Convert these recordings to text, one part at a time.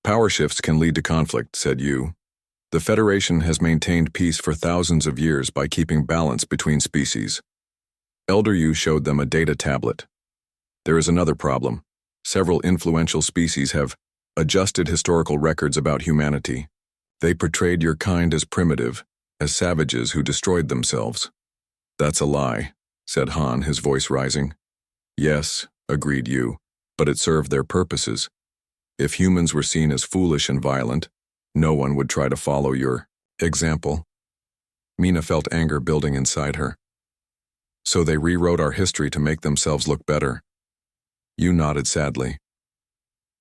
Power shifts can lead to conflict, said Yu. The Federation has maintained peace for thousands of years by keeping balance between species. Elder Yu showed them a data tablet. There is another problem. Several influential species have adjusted historical records about humanity. They portrayed your kind as primitive, as savages who destroyed themselves. That's a lie, said Han, his voice rising. Yes, agreed Yu, but it served their purposes. If humans were seen as foolish and violent, no one would try to follow your example. Mina felt anger building inside her. So they rewrote our history to make themselves look better. Yu nodded sadly.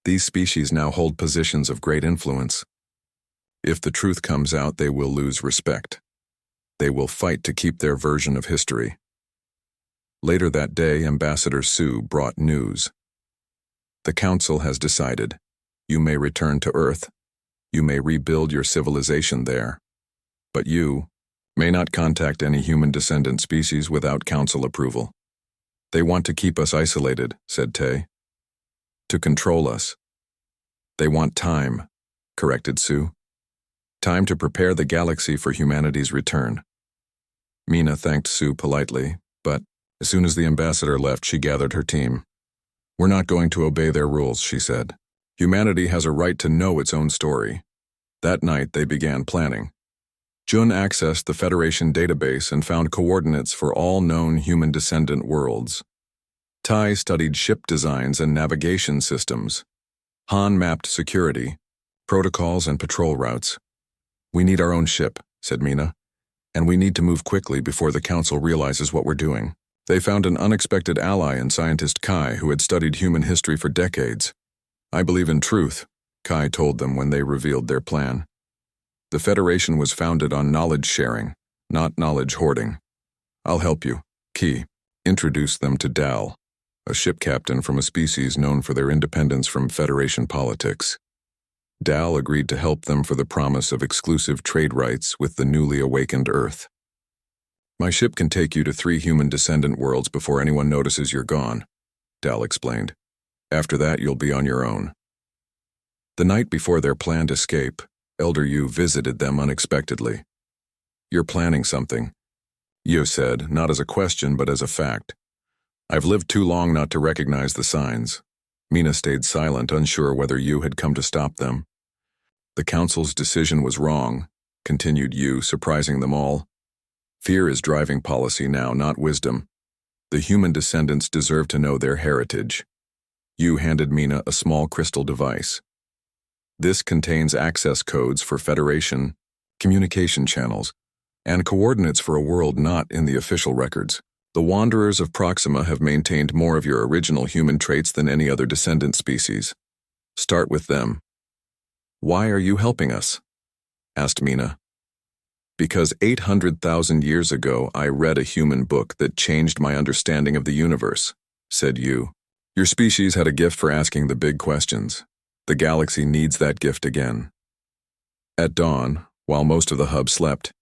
These species now hold positions of great influence. If the truth comes out, they will lose respect. They will fight to keep their version of history. Later that day, Ambassador Su brought news. The Council has decided. You may return to Earth. You may rebuild your civilization there. But you may not contact any human descendant species without Council approval. They want to keep us isolated, said Tay. To control us. They want time, corrected Su. Time to prepare the galaxy for humanity's return. Mina thanked Su politely, but as soon as the ambassador left, she gathered her team. We're not going to obey their rules, she said. Humanity has a right to know its own story. That night, they began planning. Jun accessed the Federation database and found coordinates for all known human descendant worlds. Tai studied ship designs and navigation systems. Han mapped security, protocols, and patrol routes. We need our own ship, said Mina, and we need to move quickly before the Council realizes what we're doing. They found an unexpected ally in scientist Kai, who had studied human history for decades. I believe in truth, Kai told them when they revealed their plan. The Federation was founded on knowledge sharing, not knowledge hoarding. I'll help you, Ki introduced them to Dal, a ship captain from a species known for their independence from Federation politics. Dal agreed to help them for the promise of exclusive trade rights with the newly awakened Earth. My ship can take you to 3 human descendant worlds before anyone notices you're gone, Dal explained. After that, you'll be on your own. The night before their planned escape, Elder Yu visited them unexpectedly. You're planning something, Yu said, not as a question but as a fact. I've lived too long not to recognize the signs. Mina stayed silent, unsure whether Yu had come to stop them. The Council's decision was wrong, continued Yu, surprising them all. Fear is driving policy now, not wisdom. The human descendants deserve to know their heritage. Yu handed Mina a small crystal device. This contains access codes for Federation, communication channels, and coordinates for a world not in the official records. The Wanderers of Proxima have maintained more of your original human traits than any other descendant species. Start with them. Why are you helping us? Asked Mina. Because 800,000 years ago I read a human book that changed my understanding of the universe, said Yu. Your species had a gift for asking the big questions. The galaxy needs that gift again. At dawn, while most of the hub slept,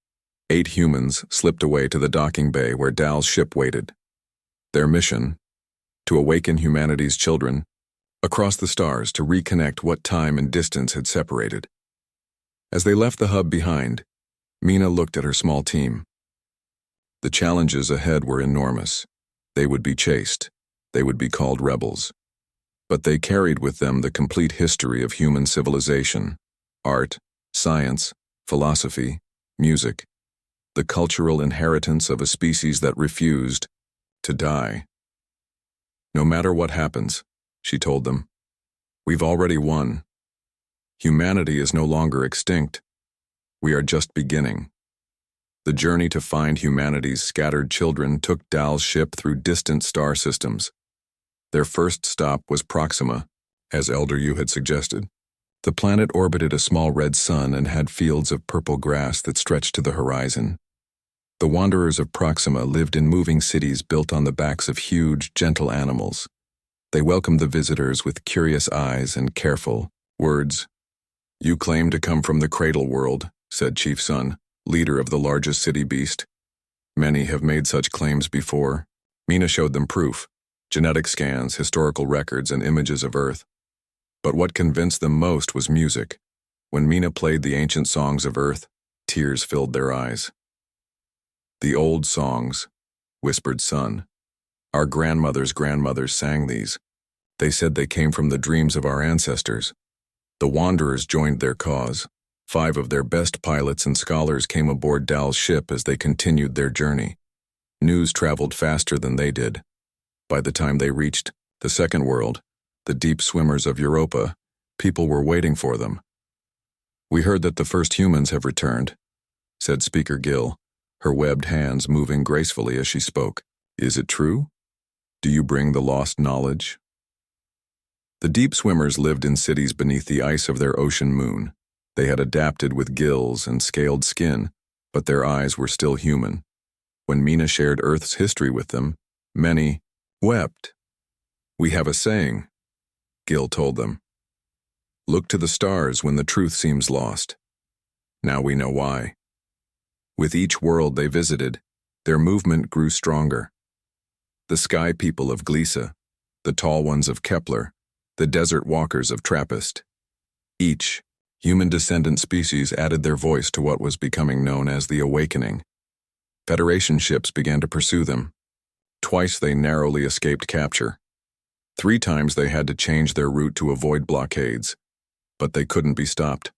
8 humans slipped away to the docking bay where Dal's ship waited. Their mission? To awaken humanity's children, across the stars to reconnect what time and distance had separated. As they left the hub behind, Mina looked at her small team. The challenges ahead were enormous. They would be chased. They would be called rebels. But they carried with them the complete history of human civilization, art, science, philosophy, music, the cultural inheritance of a species that refused to die. No matter what happens, she told them, we've already won. Humanity is no longer extinct. We are just beginning. The journey to find humanity's scattered children took Dal's ship through distant star systems. Their first stop was Proxima, as Elder Yu had suggested. The planet orbited a small red sun and had fields of purple grass that stretched to the horizon. The Wanderers of Proxima lived in moving cities built on the backs of huge, gentle animals. They welcomed the visitors with curious eyes and careful words. You claim to come from the cradle world, said Chief Sun, leader of the largest city beast. Many have made such claims before. Mina showed them proof, genetic scans, historical records, and images of Earth. But what convinced them most was music. When Mina played the ancient songs of Earth, tears filled their eyes. "The old songs," whispered Sun. "Our grandmothers' grandmothers sang these. They said they came from the dreams of our ancestors. The Wanderers joined their cause. 5 of their best pilots and scholars came aboard Dal's ship as they continued their journey. News traveled faster than they did. By the time they reached the second world, the deep swimmers of Europa, people were waiting for them. We heard that the first humans have returned," said Speaker Gill, her webbed hands moving gracefully as she spoke. "Is it true? Do you bring the lost knowledge?" The deep swimmers lived in cities beneath the ice of their ocean moon. They had adapted with gills and scaled skin, but their eyes were still human. When Mina shared Earth's history with them, many wept. "We have a saying," Gill told them. "Look to the stars when the truth seems lost." Now we know why. With each world they visited, their movement grew stronger. The sky people of Glisa, the tall ones of Kepler, the desert walkers of Trappist. Each human descendant species added their voice to what was becoming known as the Awakening. Federation ships began to pursue them. Twice they narrowly escaped capture. 3 times they had to change their route to avoid blockades, but they couldn't be stopped.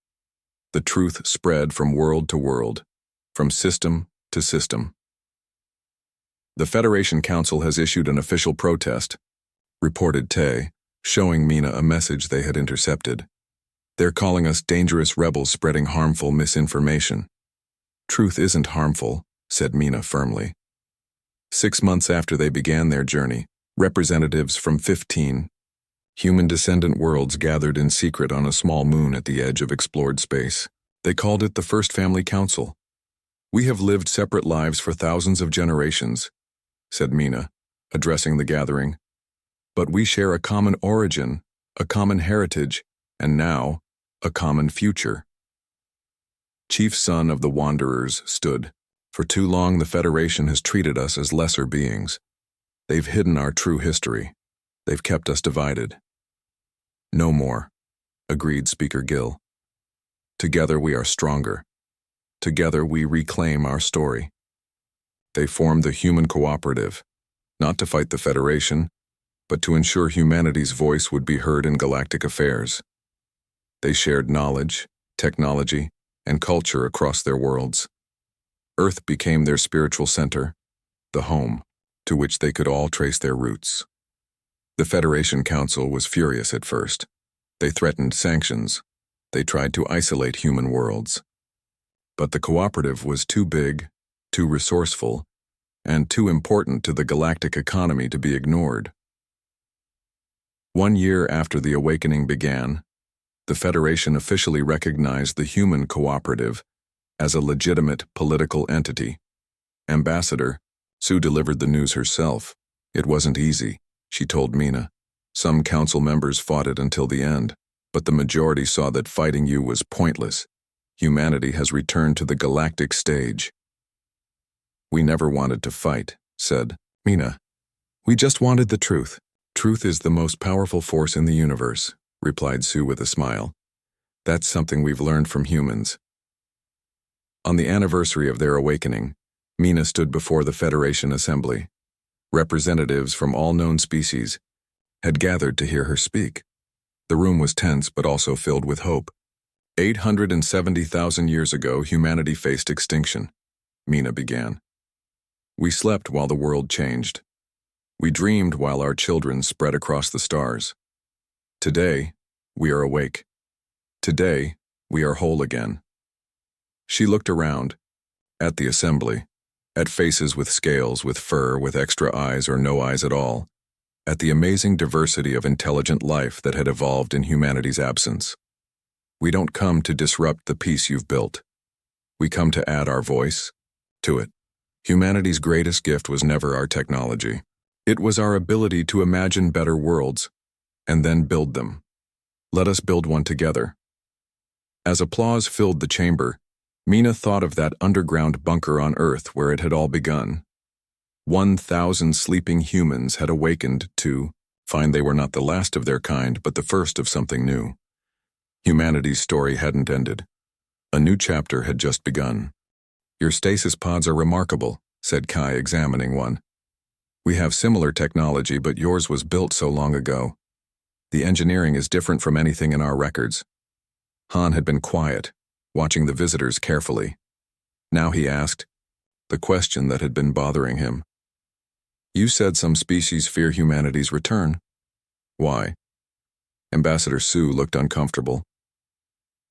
The truth spread from world to world, from system to system. "The Federation Council has issued an official protest," reported Tay, showing Mina a message they had intercepted. "They're calling us dangerous rebels spreading harmful misinformation." "Truth isn't harmful," said Mina firmly. 6 months after they began their journey, representatives from 15 human descendant worlds gathered in secret on a small moon at the edge of explored space. They called it the First Family Council. "We have lived separate lives for thousands of generations," said Mina, addressing the gathering. "But we share a common origin, a common heritage, and now, a common future." Chief Son of the Wanderers stood. "For too long the Federation has treated us as lesser beings. They've hidden our true history. They've kept us divided." "No more," agreed Speaker Gill. "Together we are stronger. Together we reclaim our story." They formed the Human Cooperative, not to fight the Federation, but to ensure humanity's voice would be heard in galactic affairs. They shared knowledge, technology, and culture across their worlds. Earth became their spiritual center, the home, to which they could all trace their roots. The Federation Council was furious at first. They threatened sanctions. They tried to isolate human worlds. But the cooperative was too big, too resourceful, and too important to the galactic economy to be ignored. 1 year after the Awakening began, the Federation officially recognized the Human Cooperative as a legitimate political entity. Ambassador Sue delivered the news herself. "It wasn't easy," she told Mina. "Some council members fought it until the end, but the majority saw that fighting you was pointless. Humanity has returned to the galactic stage." "We never wanted to fight," said Mina. "We just wanted the truth." "Truth is the most powerful force in the universe," replied Sue with a smile. "That's something we've learned from humans." On the anniversary of their awakening, Mina stood before the Federation Assembly. Representatives from all known species had gathered to hear her speak. The room was tense but also filled with hope. 870,000 years ago, humanity faced extinction, Mina began. "We slept while the world changed. We dreamed while our children spread across the stars. Today, we are awake. Today, we are whole again." She looked around, at the assembly, at faces with scales, with fur, with extra eyes or no eyes at all, at the amazing diversity of intelligent life that had evolved in humanity's absence. "We don't come to disrupt the peace you've built. We come to add our voice to it. Humanity's greatest gift was never our technology. It was our ability to imagine better worlds, and then build them. Let us build one together." As applause filled the chamber, Mina thought of that underground bunker on Earth where it had all begun. 1,000 sleeping humans had awakened to find they were not the last of their kind, but the first of something new. Humanity's story hadn't ended. A new chapter had just begun. "Your stasis pods are remarkable," said Kai, examining one. "We have similar technology, but yours was built so long ago. The engineering is different from anything in our records." Han had been quiet, watching the visitors carefully. Now he asked, the question that had been bothering him. "You said some species fear humanity's return. Why?" Ambassador Su looked uncomfortable.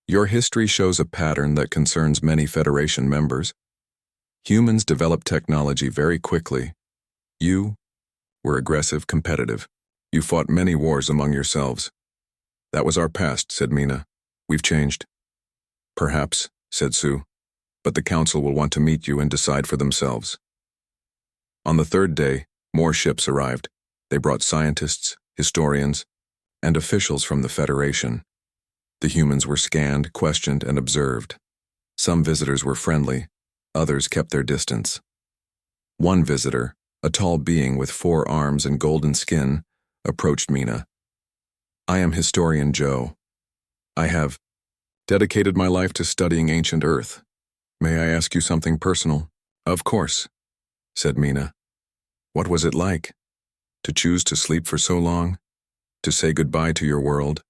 "Your history shows a pattern that concerns many Federation members. Humans develop technology very quickly. You were aggressive, competitive. You fought many wars among yourselves." "That was our past," said Mina. "We've changed." "Perhaps," said Su, "but the Council will want to meet you and decide for themselves." On the third day, more ships arrived. They brought scientists, historians, and officials from the Federation. The humans were scanned, questioned, and observed. Some visitors were friendly, others kept their distance. One visitor, a tall being with 4 arms and golden skin, approached Mina. "I am Historian Joe. I have dedicated my life to studying ancient Earth. May I ask you something personal?" "Of course," said Mina. "What was it like? To choose to sleep for so long? To say goodbye to your world,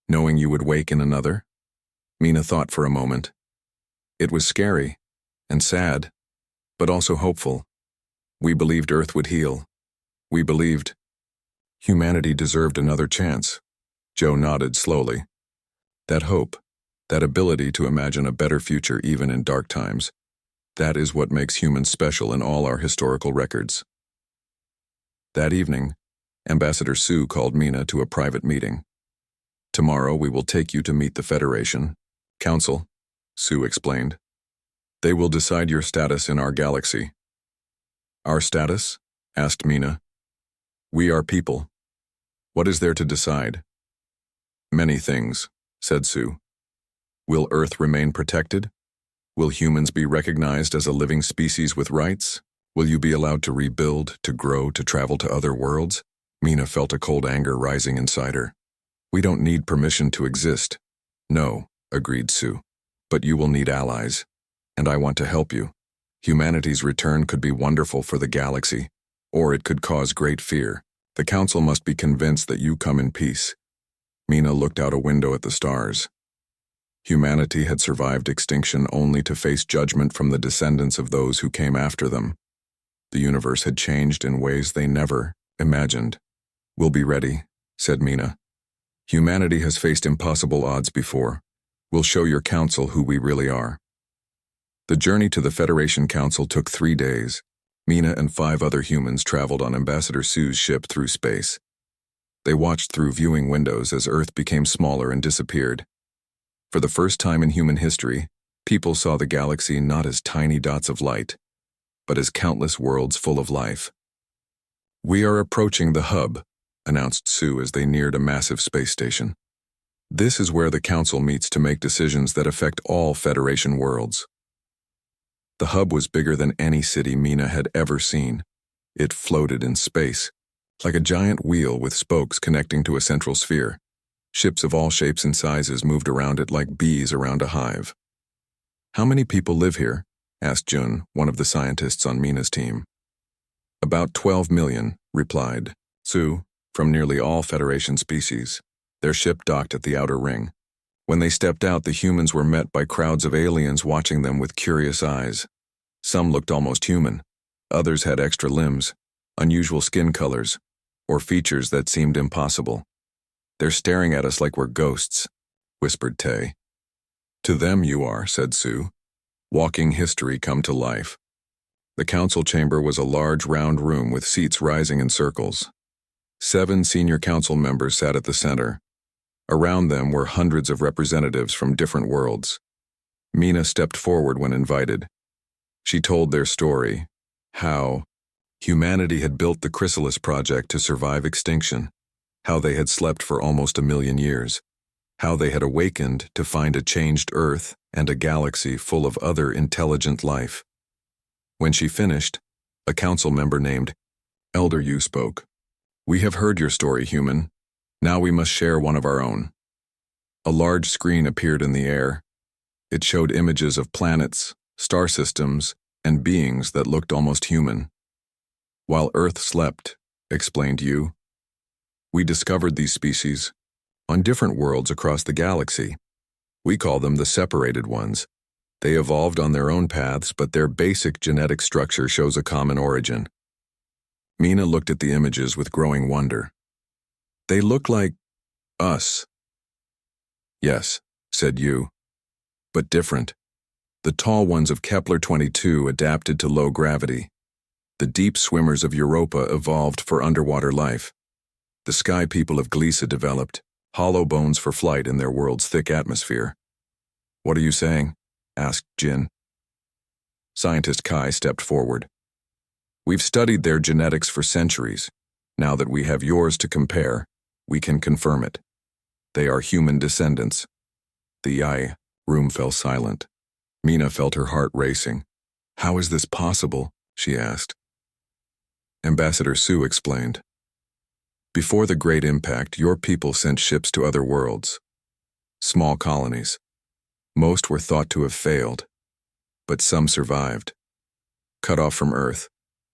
knowing you would wake in another?" Mina thought for a moment. "It was scary and sad, but also hopeful. We believed Earth would heal. We believed humanity deserved another chance." Joe nodded slowly. "That hope, that ability to imagine a better future even in dark times, that is what makes humans special in all our historical records." That evening, Ambassador Su called Mina to a private meeting. "Tomorrow we will take you to meet the Federation Council," Su explained. "They will decide your status in our galaxy." "Our status?" asked Mina. "We are people. What is there to decide?" "Many things," said Su. "Will Earth remain protected? Will humans be recognized as a living species with rights? Will you be allowed to rebuild, to grow, to travel to other worlds?" Mina felt a cold anger rising inside her. "We don't need permission to exist." "No," agreed Su. "But you will need allies. And I want to help you. Humanity's return could be wonderful for the galaxy, or it could cause great fear. The Council must be convinced that you come in peace." Mina looked out a window at the stars. Humanity had survived extinction only to face judgment from the descendants of those who came after them. The universe had changed in ways they never imagined. "We'll be ready," said Mina. "Humanity has faced impossible odds before. We'll show your Council who we really are." The journey to the Federation Council took 3 days. Mina and 5 other humans traveled on Ambassador Su's ship through space. They watched through viewing windows as Earth became smaller and disappeared. For the first time in human history, people saw the galaxy not as tiny dots of light, but as countless worlds full of life. "We are approaching the hub," announced Su as they neared a massive space station. "This is where the Council meets to make decisions that affect all Federation worlds." The hub was bigger than any city Mina had ever seen. It floated in space, like a giant wheel with spokes connecting to a central sphere. Ships of all shapes and sizes moved around it like bees around a hive. "How many people live here?" asked Jun, one of the scientists on Mina's team. "About 12 million, replied Su, from nearly all Federation species. Their ship docked at the outer ring. When they stepped out, the humans were met by crowds of aliens watching them with curious eyes. Some looked almost human. Others had extra limbs, unusual skin colors, or features that seemed impossible. "They're staring at us like we're ghosts," whispered Tay. "To them you are," said Su. "Walking history come to life." The council chamber was a large round room with seats rising in circles. 7 senior council members sat at the center. Around them were hundreds of representatives from different worlds. Mina stepped forward when invited. She told their story, how humanity had built the Chrysalis Project to survive extinction, how they had slept for almost 1,000,000 years, how they had awakened to find a changed Earth and a galaxy full of other intelligent life. When she finished, a council member named Elder Yu spoke. We have heard your story, human. Now we must share one of our own. A large screen appeared in the air. It showed images of planets, star systems, and beings that looked almost human. While Earth slept, explained you, we discovered these species on different worlds across the galaxy. We call them the separated ones. They evolved on their own paths, but their basic genetic structure shows a common origin. Mina looked at the images with growing wonder. They look like us. Yes, said you, but different. The tall ones of Kepler-22 adapted to low gravity. The deep swimmers of Europa evolved for underwater life. The sky people of Gliese developed hollow bones for flight in their world's thick atmosphere. What are you saying? Asked Jin. Scientist Kai stepped forward. We've studied their genetics for centuries. Now that we have yours to compare, we can confirm it. They are human descendants. The room fell silent. Mina felt her heart racing. How is this possible? She asked. Ambassador Su explained. Before the Great Impact, your people sent ships to other worlds. Small colonies. Most were thought to have failed, but some survived. Cut off from Earth,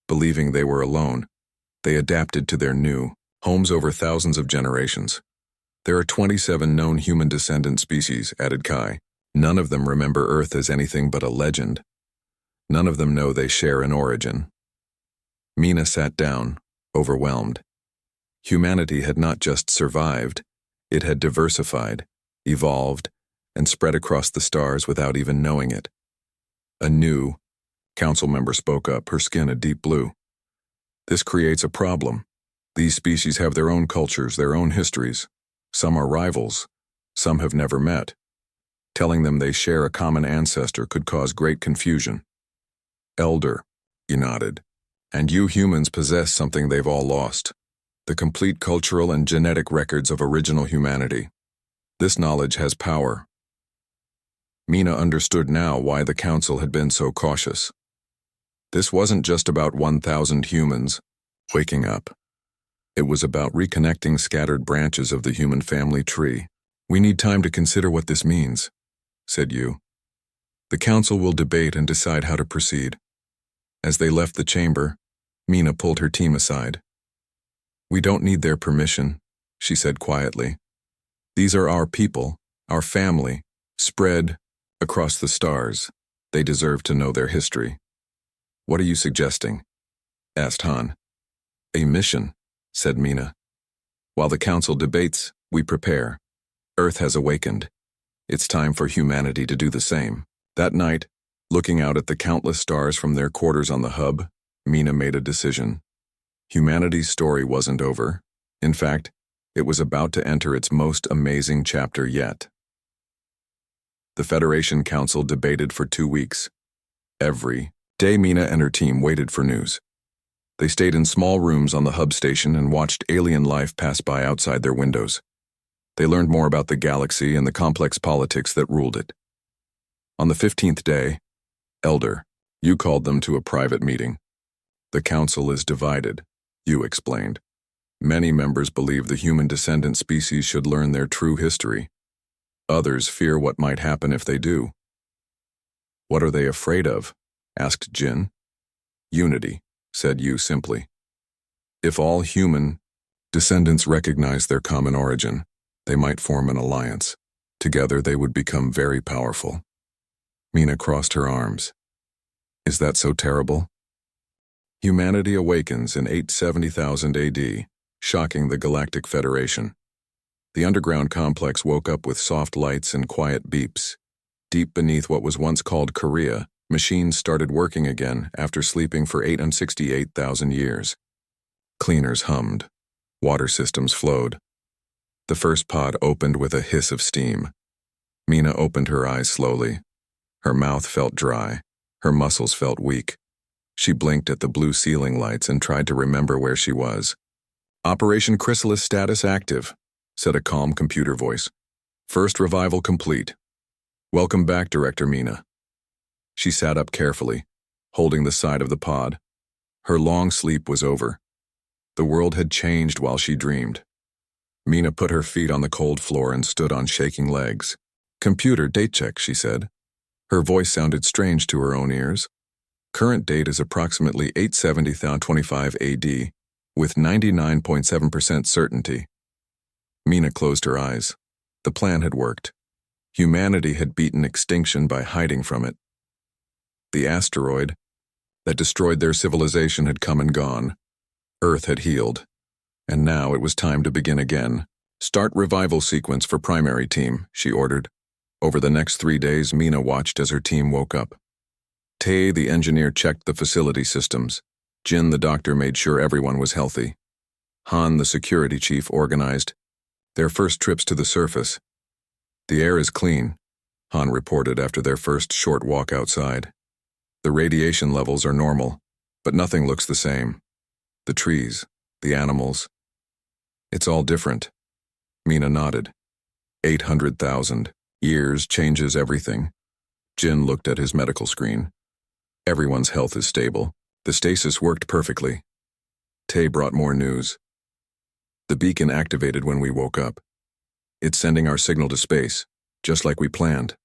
believing they were alone, they adapted to their new homes over thousands of generations. There are 27 known human descendant species, added Kai. None of them remember Earth as anything but a legend. None of them know they share an origin. Mina sat down, overwhelmed. Humanity had not just survived, it had diversified, evolved, and spread across the stars without even knowing it. A new council member spoke up, her skin a deep blue. This creates a problem. These species have their own cultures, their own histories. Some are rivals, some have never met. Telling them they share a common ancestor could cause great confusion. Elder, he nodded, and you humans possess something they've all lost. The complete cultural and genetic records of original humanity. This knowledge has power. Mina understood now why the council had been so cautious. This wasn't just about 1,000 humans waking up. It was about reconnecting scattered branches of the human family tree. We need time to consider what this means, said you. The council will debate and decide how to proceed. As they left the chamber, Mina pulled her team aside. We don't need their permission, she said quietly. These are our people, our family, spread across the stars. They deserve to know their history. What are you suggesting? Asked Han. A mission, said Mina. While the council debates, we prepare. Earth has awakened. It's time for humanity to do the same. That night, looking out at the countless stars from their quarters on the hub, Mina made a decision. Humanity's story wasn't over. In fact, it was about to enter its most amazing chapter yet. The Federation Council debated for 2 weeks. Every day, Mina and her team waited for news. They stayed in small rooms on the hub station and watched alien life pass by outside their windows. They learned more about the galaxy and the complex politics that ruled it. On the 15th day, Elder, you called them to a private meeting. The council is divided, you explained. Many members believe the human descendant species should learn their true history. Others fear what might happen if they do. What are they afraid of? Asked Jin. Unity, said you simply. If all human descendants recognize their common origin, they might form an alliance. Together they would become very powerful. Mina crossed her arms. Is that so terrible? Humanity awakens in 870,000 AD, shocking the Galactic Federation. The underground complex woke up with soft lights and quiet beeps. Deep beneath what was once called Korea, machines started working again after sleeping for 868,000 years. Cleaners hummed. Water systems flowed. The first pod opened with a hiss of steam. Mina opened her eyes slowly. Her mouth felt dry. Her muscles felt weak. She blinked at the blue ceiling lights and tried to remember where she was. Operation Chrysalis status active, said a calm computer voice. First revival complete. Welcome back, Director Mina. She sat up carefully, holding the side of the pod. Her long sleep was over. The world had changed while she dreamed. Mina put her feet on the cold floor and stood on shaking legs. "Computer, date check," she said. Her voice sounded strange to her own ears. "Current date is approximately 870,25 AD, with 99.7% certainty." Mina closed her eyes. The plan had worked. Humanity had beaten extinction by hiding from it. The asteroid that destroyed their civilization had come and gone. Earth had healed. And now it was time to begin again. "Start revival sequence for primary team," she ordered. Over the next 3 days, Mina watched as her team woke up. Tay, the engineer, checked the facility systems. Jin, the doctor, made sure everyone was healthy. Han, the security chief, organized their first trips to the surface. "The air is clean," Han reported after their first short walk outside. "The radiation levels are normal, but nothing looks the same. The trees, the animals. It's all different." Mina nodded. 800,000 years changes everything. Jin looked at his medical screen. "Everyone's health is stable. The stasis worked perfectly." Tay brought more news. "The beacon activated when we woke up. It's sending our signal to space, just like we planned."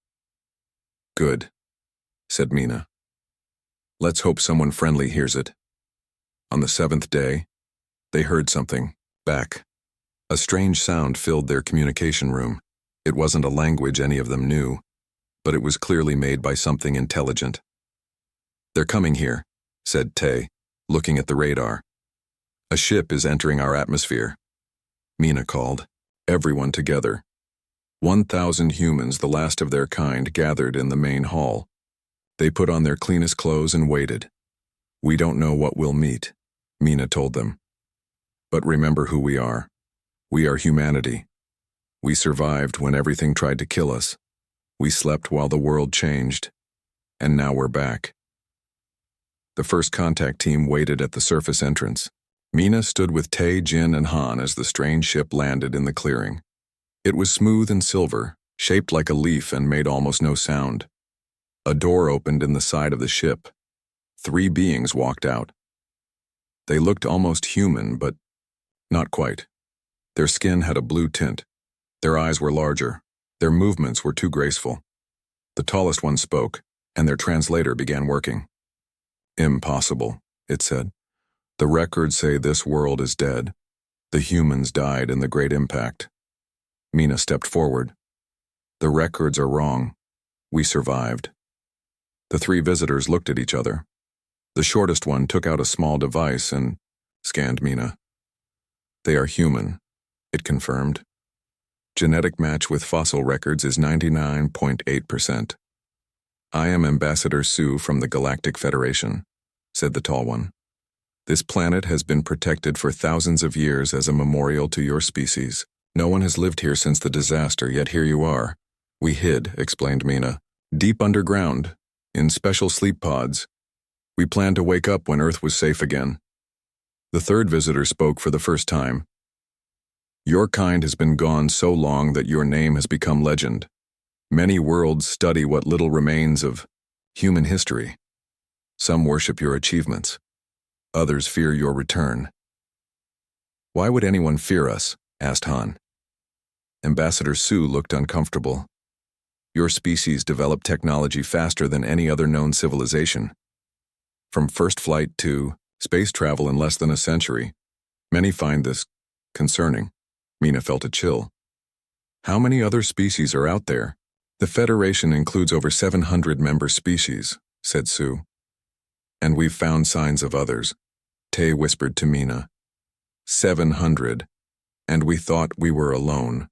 "Good," said Mina. "Let's hope someone friendly hears it." On the 7th day, they heard something back. A strange sound filled their communication room. It wasn't a language any of them knew, but it was clearly made by something intelligent. "They're coming here," said Tay, looking at the radar. "A ship is entering our atmosphere." Mina called. Everyone together. 1,000 humans, the last of their kind, gathered in the main hall. They put on their cleanest clothes and waited. "We don't know what we'll meet," Mina told them. "But remember who we are. We are humanity. We survived when everything tried to kill us. We slept while the world changed. And now we're back." The first contact team waited at the surface entrance. Mina stood with Tay, Jin, and Han as the strange ship landed in the clearing. It was smooth and silver, shaped like a leaf, and made almost no sound. A door opened in the side of the ship. 3 beings walked out. They looked almost human, but not quite. Their skin had a blue tint. Their eyes were larger. Their movements were too graceful. The tallest one spoke, and their translator began working. "Impossible," it said. "The records say this world is dead. The humans died in the Great Impact." Mina stepped forward. "The records are wrong. We survived." The 3 visitors looked at each other. The shortest one took out a small device and scanned Mina. "They are human," it confirmed. "Genetic match with fossil records is 99.8%. "I am Ambassador Sue from the Galactic Federation," said the tall one. "This planet has been protected for thousands of years as a memorial to your species. No one has lived here since the disaster, yet here you are." "We hid," explained Mina, "deep underground, in special sleep pods. We planned to wake up when Earth was safe again." The third visitor spoke for the first time. "Your kind has been gone so long that your name has become legend. Many worlds study what little remains of human history. Some worship your achievements. Others fear your return." "Why would anyone fear us?" asked Han. Ambassador Sue looked uncomfortable. "Your species developed technology faster than any other known civilization. From first flight to space travel in less than a century. Many find this concerning." Mina felt a chill. "How many other species are out there?" "The Federation includes over 700 member species," said Sue. "And we've found signs of others," Tay whispered to Mina. 700. And we thought we were alone."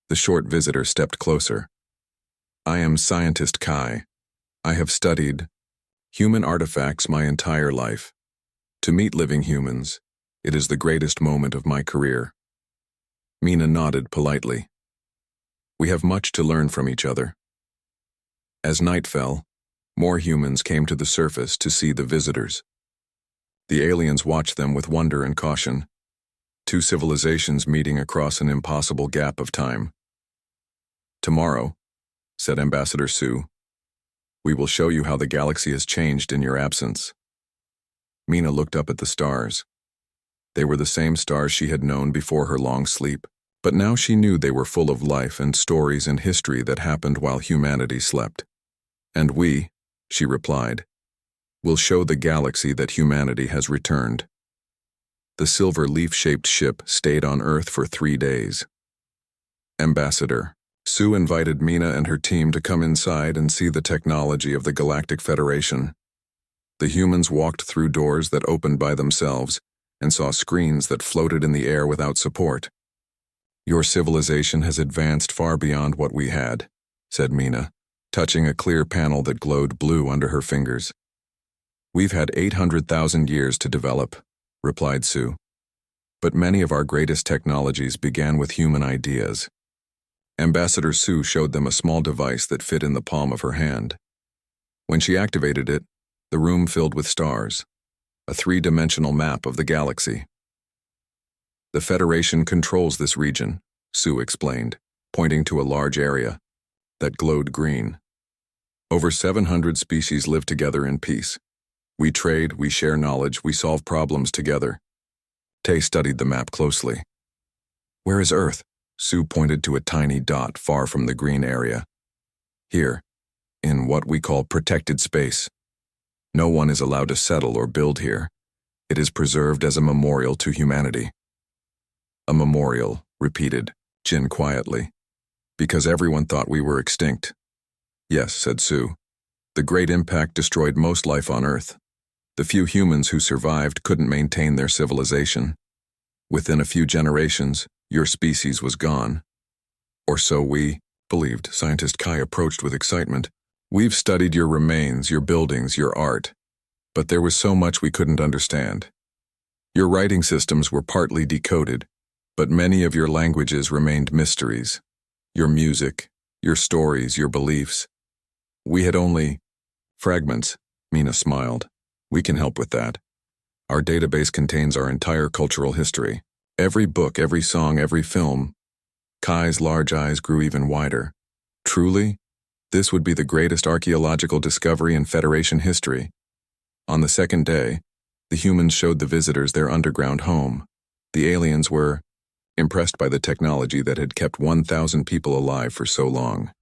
The short visitor stepped closer. "I am Scientist Kai. I have studied human artifacts my entire life. To meet living humans, it is the greatest moment of my career." Mina nodded politely. "We have much to learn from each other." As night fell, more humans came to the surface to see the visitors. The aliens watched them with wonder and caution. 2 civilizations meeting across an impossible gap of time. "Tomorrow," said Ambassador Sue, "we will show you how the galaxy has changed in your absence." Mina looked up at the stars. They were the same stars she had known before her long sleep, but now she knew they were full of life and stories and history that happened while humanity slept. "And we," she replied, "will show the galaxy that humanity has returned." The silver leaf-shaped ship stayed on Earth for 3 days. Ambassador, Sue invited Mina and her team to come inside and see the technology of the Galactic Federation. The humans walked through doors that opened by themselves and saw screens that floated in the air without support. "Your civilization has advanced far beyond what we had," said Mina, touching a clear panel that glowed blue under her fingers. "We've had 800,000 years to develop," replied Sue. "But many of our greatest technologies began with human ideas." Ambassador Sue showed them a small device that fit in the palm of her hand. When she activated it, the room filled with stars, a 3-dimensional map of the galaxy. "The Federation controls this region," Sue explained, pointing to a large area that glowed green. "Over 700 species live together in peace. We trade, we share knowledge, we solve problems together." Tay studied the map closely. "Where is Earth?" Sue pointed to a tiny dot far from the green area. "Here, in what we call protected space. No one is allowed to settle or build here. It is preserved as a memorial to humanity." "A memorial," repeated Jin quietly, "because everyone thought we were extinct." "Yes," said Sue. "The Great Impact destroyed most life on Earth. The few humans who survived couldn't maintain their civilization. Within a few generations, your species was gone. Or so we believed," Scientist Kai approached with excitement. "We've studied your remains, your buildings, your art. But there was so much we couldn't understand. Your writing systems were partly decoded, but many of your languages remained mysteries. Your music, your stories, your beliefs. We had only fragments," Mina smiled. "We can help with that. Our database contains our entire cultural history. Every book, every song, every film." Kai's large eyes grew even wider. "Truly? This would be the greatest archaeological discovery in Federation history." On the second day, the humans showed the visitors their underground home. The aliens were impressed by the technology that had kept 1,000 people alive for so long.